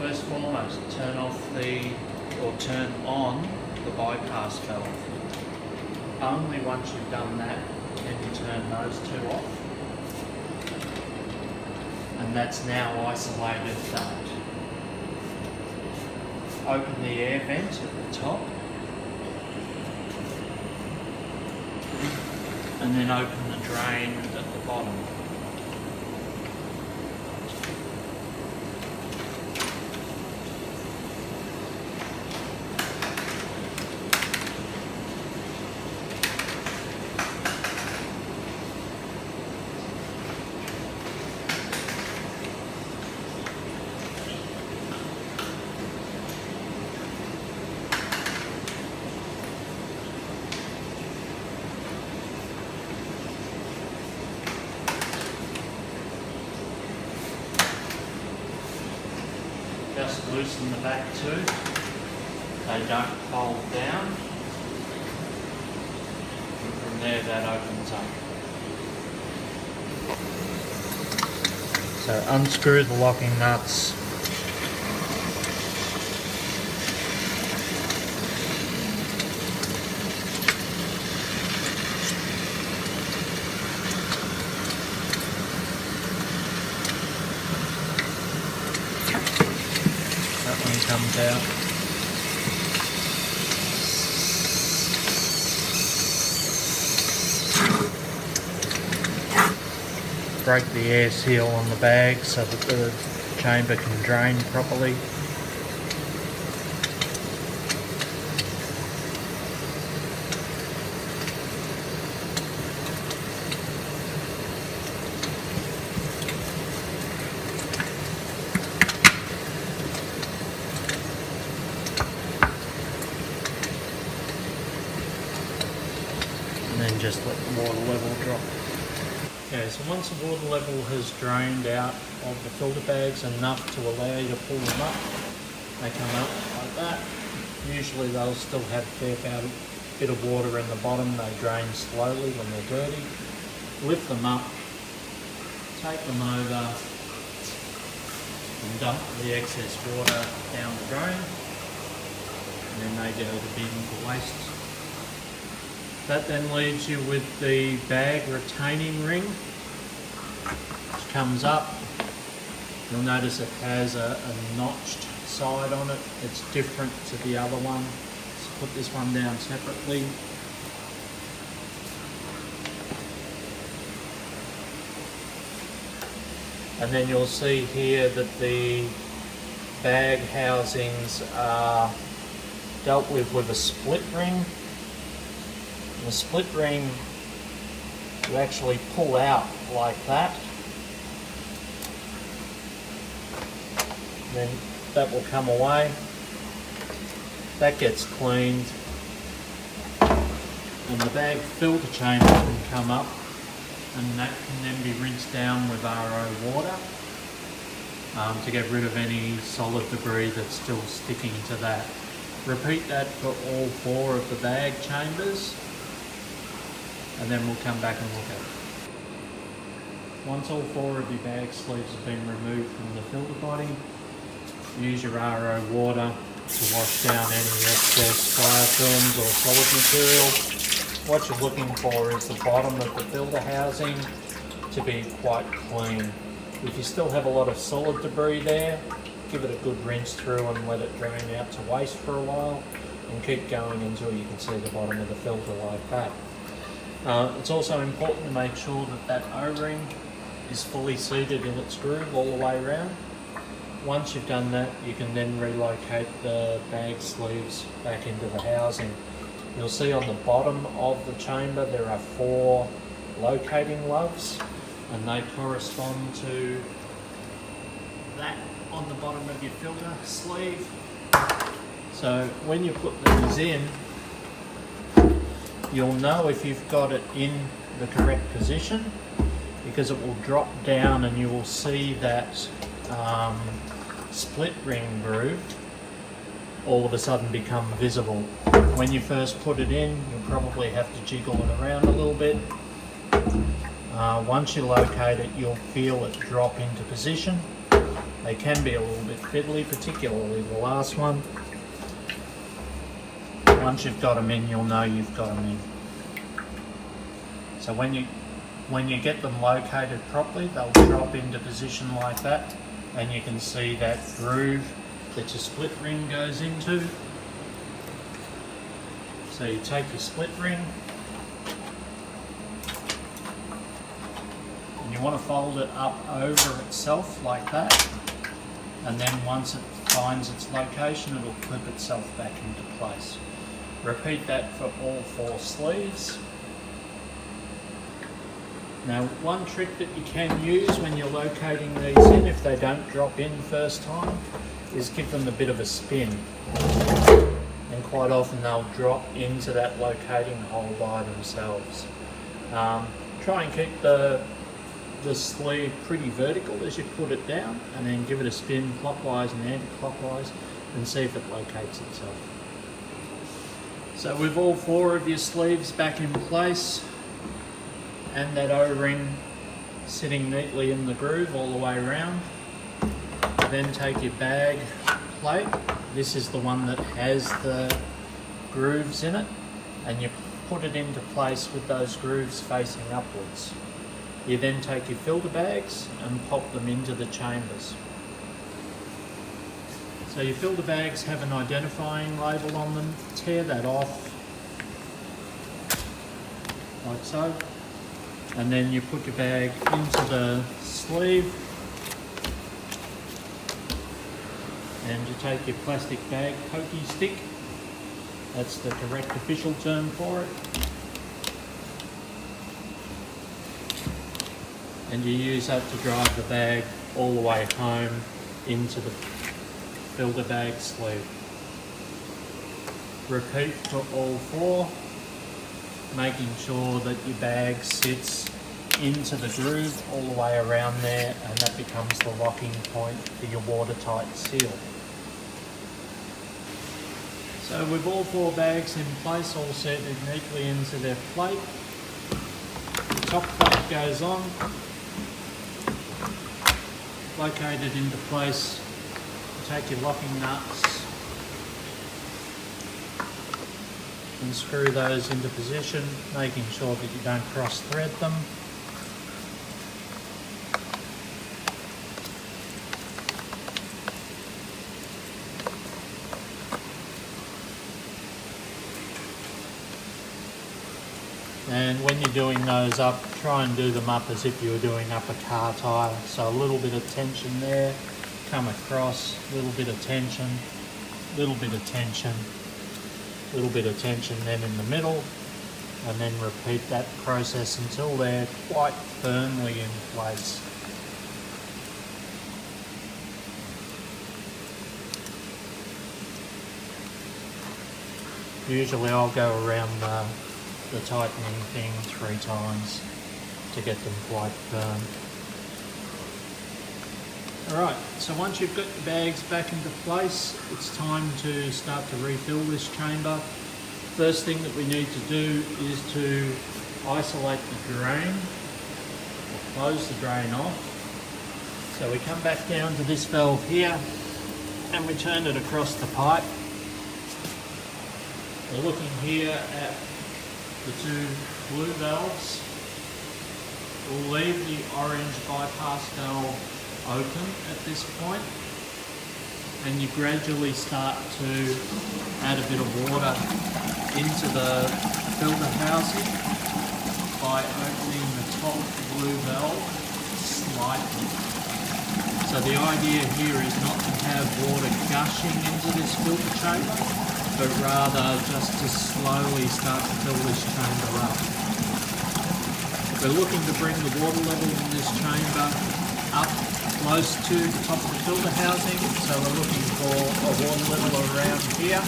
first and foremost, turn on the bypass valve. Only once you've done that can you turn those two off. And that's now isolated that. Open the air vent at the top. And then open the drain at the bottom. Just loosen the back too, they don't fold down, and from there that opens up. So unscrew the locking nuts. Comes out. Break the air seal on the bag so that the chamber can drain properly. And then just let the water level drop. Okay, so once the water level has drained out of the filter bags enough to allow you to pull them up, they come up like that. Usually they'll still have a fair bit of water in the bottom. They drain slowly when they're dirty. Lift them up, take them over and dump the excess water down the drain, and then they go to the bin for waste. That then leaves you with the bag retaining ring, which comes up. You'll notice it has a notched side on it. It's different to the other one. So put this one down separately. And then you'll see here that the bag housings are dealt with a split ring. The split ring you actually pull out like that. Then that will come away. That gets cleaned. And the bag filter chamber can come up, and that can then be rinsed down with RO water to get rid of any solid debris that's still sticking to that. Repeat that for all 4 of the bag chambers, and then we'll come back and look at it. Once all 4 of your bag sleeves have been removed from the filter body, use your RO water to wash down any excess biofilms or solid material. What you're looking for is the bottom of the filter housing to be quite clean. If you still have a lot of solid debris there, give it a good rinse through and let it drain out to waste for a while, and keep going until you can see the bottom of the filter like that. It's also important to make sure that that O-ring is fully seated in its groove all the way around. Once you've done that, you can then relocate the bag sleeves back into the housing. You'll see on the bottom of the chamber there are 4 locating lugs, and they correspond to that on the bottom of your filter sleeve. So when you put these in, you'll know if you've got it in the correct position, because it will drop down and you will see that split ring groove all of a sudden become visible. When you first put it in, you'll probably have to jiggle it around a little bit. Once you locate it, you'll feel it drop into position, They can be a little bit fiddly, particularly the last one. Once you've got them in, you'll know you've got them in. So when you get them located properly, they'll drop into position like that, and you can see that groove that your split ring goes into. So you take your split ring, and you want to fold it up over itself like that, and then once it finds its location, it'll clip itself back into place. Repeat that for all 4 sleeves. Now, one trick that you can use when you're locating these in, if they don't drop in first time, is give them a bit of a spin. And quite often they'll drop into that locating hole by themselves. Try and keep the sleeve pretty vertical as you put it down, and then give it a spin clockwise and anti-clockwise and see if it locates itself. So with all 4 of your sleeves back in place and that O-ring sitting neatly in the groove all the way around, then take your bag plate. This is the one that has the grooves in it, and you put it into place with those grooves facing upwards. You then take your filter bags and pop them into the chambers. So your filter bags have an identifying label on them. Tear that off, like so. And then you put your bag into the sleeve. And you take your plastic bag pokey stick. That's the correct official term for it. And you use that to drive the bag all the way home into the filter bag sleeve. Repeat for all 4, making sure that your bag sits into the groove all the way around there, and that becomes the locking point for your watertight seal. So with all 4 bags in place, all set neatly into their plate, the top plate goes on, located into place. Take your locking nuts and screw those into position, making sure that you don't cross thread them. And when you're doing those up, try and do them up as if you were doing up a car tyre. So a little bit of tension there, come across, little bit of tension, little bit of tension, little bit of tension then in the middle, and then repeat that process until they're quite firmly in place. Usually I'll go around the tightening thing 3 times to get them quite firm. Alright, so once you've got your bags back into place, it's time to start to refill this chamber. First thing that we need to do is to isolate the drain, or close the drain off. So we come back down to this valve here, and we turn it across the pipe. We're looking here at the 2 blue valves. We'll leave the orange bypass valve open at this point, and you gradually start to add a bit of water into the filter housing by opening the top blue valve slightly. So the idea here is not to have water gushing into this filter chamber, but rather just to slowly start to fill this chamber up. We're looking to bring the water level in this chamber up close to the top of the filter housing, so we're looking for a water level around here,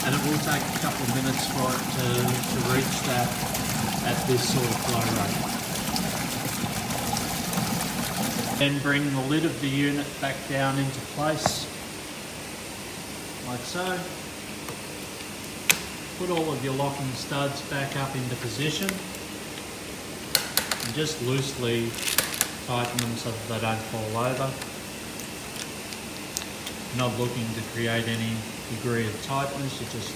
and it will take a couple of minutes for it to reach that at this sort of flow rate. Then bring the lid of the unit back down into place, like so. Put all of your locking studs back up into position, and just loosely tighten them so that they don't fall over. Not looking to create any degree of tightness, you just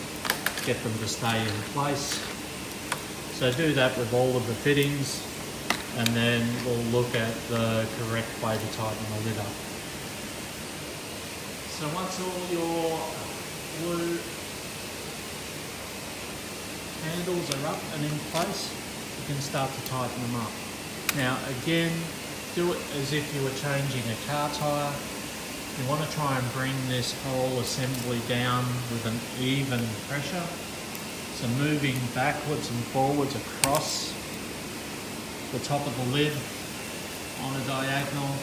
get them to stay in place. So do that with all of the fittings, and then we'll look at the correct way to tighten the lid up. So once all your blue handles are up and in place, you can start to tighten them up. Now again, do it as if you were changing a car tyre. You want to try and bring this whole assembly down with an even pressure. So moving backwards and forwards across the top of the lid on a diagonal,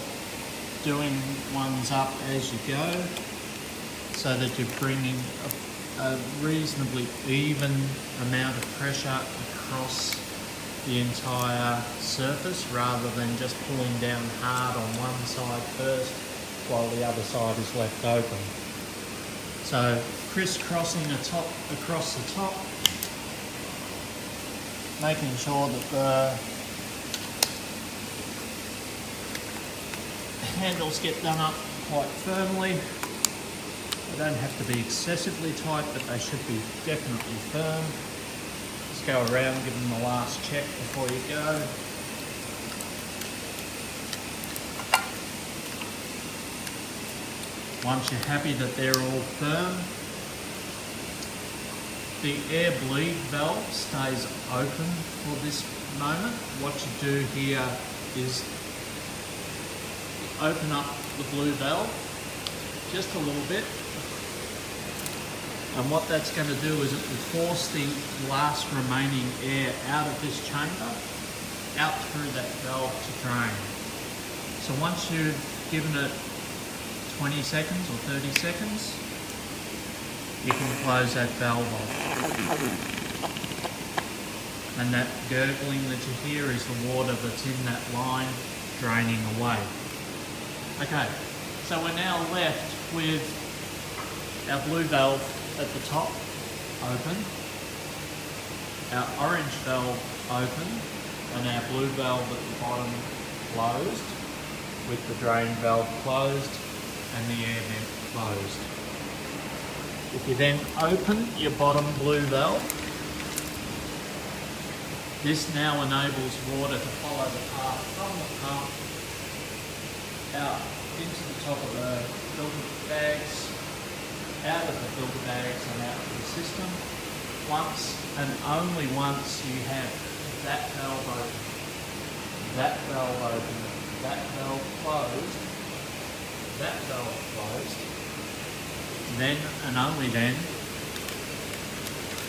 doing ones up as you go, so that you're bringing a reasonably even amount of pressure across the entire surface, rather than just pulling down hard on one side first while the other side is left open. So crisscrossing across the top, making sure that the handles get done up quite firmly. They don't have to be excessively tight, but they should be definitely firm. Just go around, give them the last check before you go. Once you're happy that they're all firm, the air bleed valve stays open for this moment. What you do here is open up the blue valve just a little bit, and what that's going to do is it will force the last remaining air out of this chamber, out through that valve to drain. So once you've given it 20 seconds or 30 seconds, you can close that valve off. And that gurgling that you hear is the water that's in that line draining away. Okay, so we're now left with our blue valve at the top open, our orange valve open, and our blue valve at the bottom closed, with the drain valve closed and the air vent closed. If you then open your bottom blue valve, this now enables water to follow the path from the pump out into the top of the filter bags, out of the filter bags and out of the system. Once and only once you have that valve open, that valve open, that valve closed, that valve closed, then and only then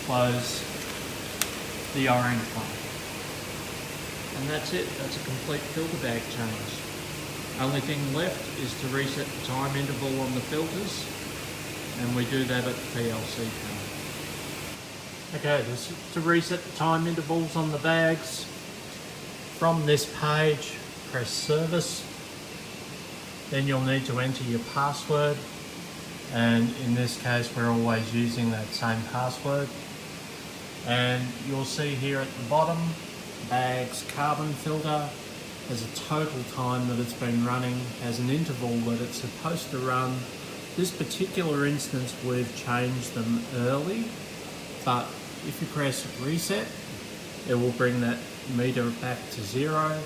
close the orange one. And that's it, that's a complete filter bag change. Only thing left is to reset the time interval on the filters, and we do that at the PLC panel. Okay, to reset the time intervals on the bags, from this page, press service. Then you'll need to enter your password, and in this case we're always using that same password. And you'll see here at the bottom, bag's carbon filter has a total time that it's been running, has an interval that it's supposed to run. This particular instance we've changed them early, but if you press reset, it will bring that meter back to 0,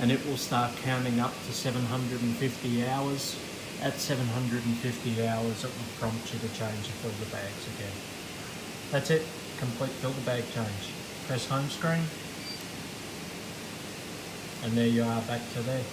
and it will start counting up to 750 hours. At 750 hours, it will prompt you to change your filter bags again. That's it, complete filter bag change. Press home screen, and there you are, back to there.